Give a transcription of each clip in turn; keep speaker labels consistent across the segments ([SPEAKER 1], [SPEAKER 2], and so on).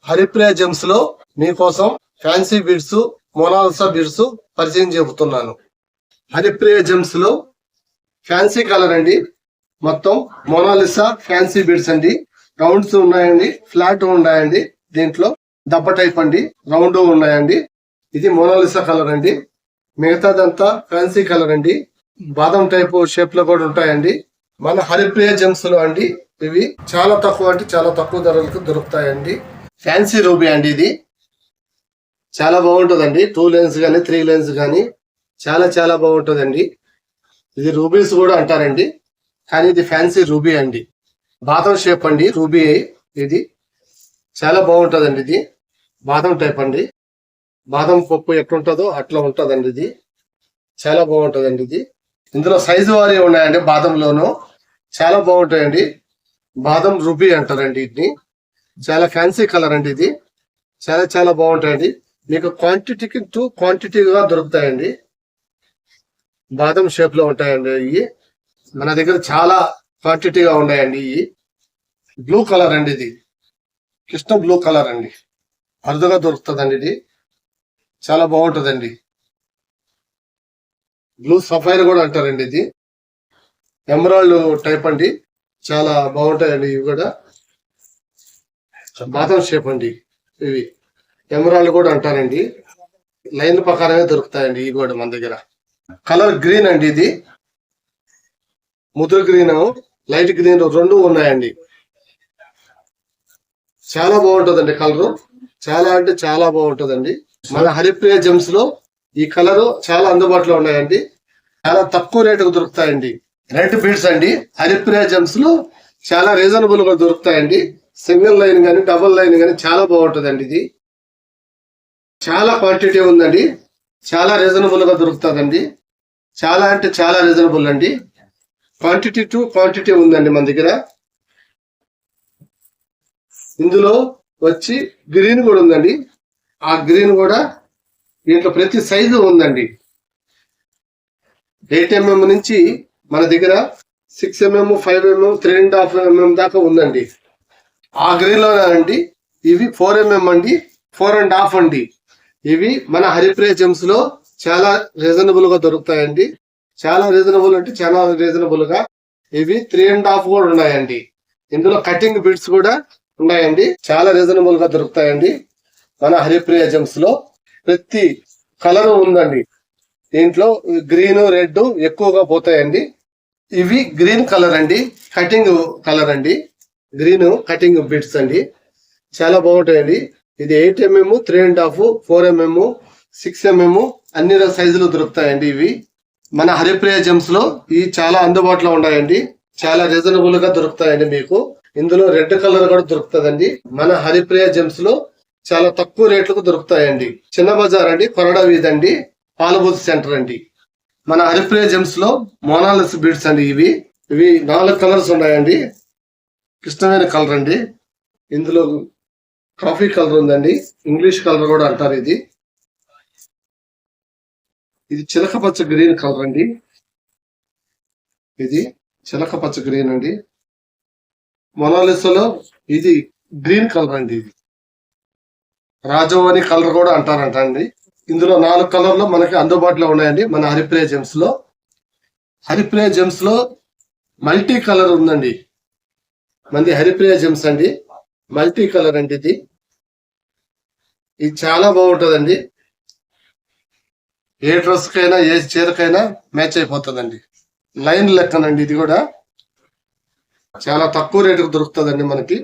[SPEAKER 1] Haripriya Gems లో మీకోసం fancy beads, Mona Lisa beads పరిచయం చెబుతున్నాను. హరిప్రియ జెమ్స్ లో ఫ్యాన్సీ కలర్ అండి. మొత్తం మొనాలిసా ఫ్యాన్సీ బీడ్స్ అండి. రౌండ్స్ ఉన్నాయండి, ఫ్లాట్ ఉన్నాయండి. దీంట్లో దబ్బ టైప్ అండి, రౌండ్ ఉన్నాయండి. ఇది మొనాలిసా కలర్ అండి. మిగతాదంతా ఫ్యాన్సీ కలర్ అండి. బాదం టైప్ షేప్ లో కూడా ఉంటాయండి. మన హరిప్రియ జెమ్స్ లో అండి ఇవి చాలా తక్కువ అంటే చాలా తక్కువ ధరలకు దొరుకుతాయండి. ఫ్యాన్సీ రూబీ అండి. ఇది చాలా బాగుంటుందండి. 2 లైన్స్ గానీ 3 లైన్స్ గానీ చాలా చాలా బాగుంటుందండి. ఇది రూబీస్ కూడా అంటారండి, కానీ ఇది ఫ్యాన్సీ రూబీ అండి. బాదం షేప్ అండి రూబీ. ఇది చాలా బాగుంటుందండి. ఇది బాదం టైప్ అండి. బాదం పప్పు ఎట్లుంటుందో అట్లా ఉంటుందండి. ఇది చాలా బాగుంటుందండి. ఇది ఇందులో సైజు వారి ఉన్నాయండి. బాదంలోనూ చాలా బాగుంటాయండి. బాదం రూబీ అంటారండి. ఇది చాలా ఫ్యాన్సీ కలర్ అండి. ఇది చాలా చాలా బాగుంటాయండి. మీకు క్వాంటిటీకి క్వాంటిటీగా దొరుకుతాయండి. బాదం షేప్ లో ఉంటాయండి. ఇవి మన దగ్గర చాలా క్వాంటిటీగా ఉన్నాయండి. ఇవి బ్లూ కలర్ అండి. ఇది కృష్ణ బ్లూ కలర్ అండి. అరుదుగా దొరుకుతుందండి. ఇది చాలా బాగుంటుందండి. బ్లూ సఫైర్ కూడా అంటారండి. ఇది ఎమరాల్డ్ టైప్ అండి. చాలా బాగుంటాయండి. ఇవి కూడా బాదం షేప్ అండి. ఇవి ఎమరాల్డ్ కూడా అంటారండి. లైన్ ప్రకారమే దొరుకుతాయండి. ఇవి కూడా మన దగ్గర. కలర్ గ్రీన్ అండి. ఇది ముదురు గ్రీన్, లైట్ గ్రీన్ రెండు ఉన్నాయండి. చాలా బాగుంటుందండి. కలర్ చాలా అంటే చాలా బాగుంటుందండి. మన హరిప్రియ జెమ్స్ లో ఈ కలర్ చాలా అందుబాటులో ఉన్నాయండి. చాలా తక్కువ రేటుకు దొరుకుతాయండి. రెడ్ బీడ్స్ అండి. హరిప్రియ జెమ్స్ లో చాలా రీజనబుల్ గా దొరుకుతాయండి. సింగిల్ లైన్ గానీ డబుల్ లైన్ గానీ చాలా బాగుంటుందండి. ఇది చాలా క్వాంటిటీ ఉందండి. చాలా రీజనబుల్ గా దొరుకుతుందండి. చాలా అంటే చాలా రీజనబుల్ అండి. క్వాంటిటీ టు క్వాంటిటీ ఉందండి మన దగ్గర. ఇందులో వచ్చి గ్రీన్ కూడా ఉందండి. ఆ గ్రీన్ కూడా దీంట్లో ప్రతి సైజు ఉందండి. 8 mm నుంచి మన దగ్గర 6 mm, 5 mm, 3.5 mm దాకా ఉందండి. ఆ గ్రీన్ లో అండి ఇవి 4 mm అండి, 4.5 అండి. ఇవి మన హరిప్రియ జెమ్స్ లో చాలా రీజనబుల్ గా దొరుకుతాయండి. చాలా రీజనబుల్ అంటే చాలా రీజనబుల్ గా. ఇవి 3.5 కూడా ఉన్నాయండి. ఇందులో కటింగ్ బిట్స్ కూడా ఉన్నాయండి. చాలా రీజనబుల్ గా దొరుకుతాయండి మన హరిప్రియ జెమ్స్ లో. ప్రతి కలర్ ఉందండి. దీంట్లో గ్రీన్, రెడ్ ఎక్కువగా పోతాయండి. ఇవి గ్రీన్ కలర్ అండి, కటింగ్ కలర్ అండి. గ్రీన్ కటింగ్ బిట్స్ అండి. చాలా బాగుంటాయండి. ఇది 8 mm, 3.5, 4 mm, 6 mm అన్ని సైజులు దొరుకుతాయండి. ఇవి మన హరిప్రియ జెమ్స్ లో ఇవి చాలా అందుబాటులో ఉన్నాయండి. చాలా రీజనబుల్ గా దొరుకుతాయండి మీకు. ఇందులో రెడ్ కలర్ కూడా దొరుకుతుందండి. మన హరిప్రియ జెమ్స్ లో చాలా తక్కువ రేట్లకు దొరుకుతాయండి. చిన్న బజార్ అండి, కొరడా వీధి అండి, పాలబూత్ సెంటర్ అండి. మన హరిప్రియ జెమ్స్ లో మోనాలిసా బీడ్స్ అండి. ఇవి 4 కలర్స్ ఉన్నాయండి. ఇష్టమైన కలర్ అండి. ఇందులో కాఫీ కలర్ ఉందండి, ఇంగ్లీష్ కలర్ కూడా అంటారు. ఇది చిలక పచ్చ గ్రీన్ కలర్ అండి. ఇది చిలక పచ్చ గ్రీన్ అండి. మొనాలిసాలో ఇది గ్రీన్ కలర్ అండి. ఇది రాజోవని కలర్ కూడా అంటారంట అండి. ఇందులో 4 కలర్లు మనకి అందుబాటులో ఉన్నాయండి మన హరిప్రియ జెమ్స్ లో. హరిప్రియ జెమ్స్ లో మల్టీ కలర్ ఉందండి. మంది హరిప్రియ జెమ్స్ అండి, మల్టీ కలర్ అండి. ఇది చాలా బాగుంటుందండి. ఏ డ్రెస్ కైనా ఏ చీరకైనా మ్యాచ్ అయిపోతుందండి. లైన్ లెక్కనండి. ఇది కూడా చాలా తక్కువ రేటుకు దొరుకుతుందండి మనకి.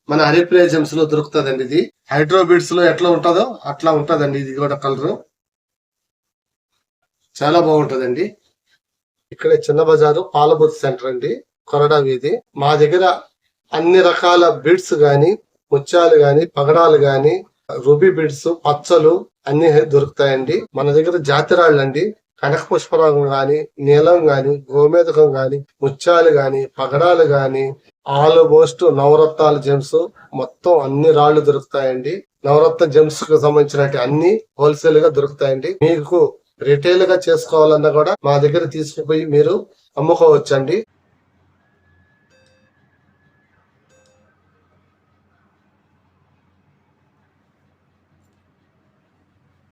[SPEAKER 1] మన హరిప్రియ జెమ్స్ లో దొరుకుతుందండి. ఇది హైడ్రో బీడ్స్ లో ఎట్లా ఉంటుందో అట్లా ఉంటుందండి. ఇది కూడా కలర్ చాలా బాగుంటుందండి. ఇక్కడ చిన్న బజారు, పాలబూత్ సెంటర్ అండి, కొరడా వీధి. మా దగ్గర అన్ని రకాల బీడ్స్ గాని, ముత్యాలు గాని, పగడాలు గాని, రూబీ బీడ్స్, పచ్చలు అన్ని దొరుకుతాయండి. మన దగ్గర జాతిరాళ్ళు అండి, కనక పుష్పరాగం గాని, నీలం గాని, గోమేదకం గాని, ముత్యాలు గాని, పగడాలు గాని, ఆల్మోస్ట్ నవరత్నాల జెమ్స్ మొత్తం అన్ని రాళ్లు దొరుకుతాయండి. నవరత్న జెమ్స్ కు సంబంధించినట్టు అన్ని హోల్సేల్ గా దొరుకుతాయండి. మీకు రిటైల్ గా చేసుకోవాలన్నా కూడా మా దగ్గర తీసుకుపోయి మీరు అమ్ముకోవచ్చండి.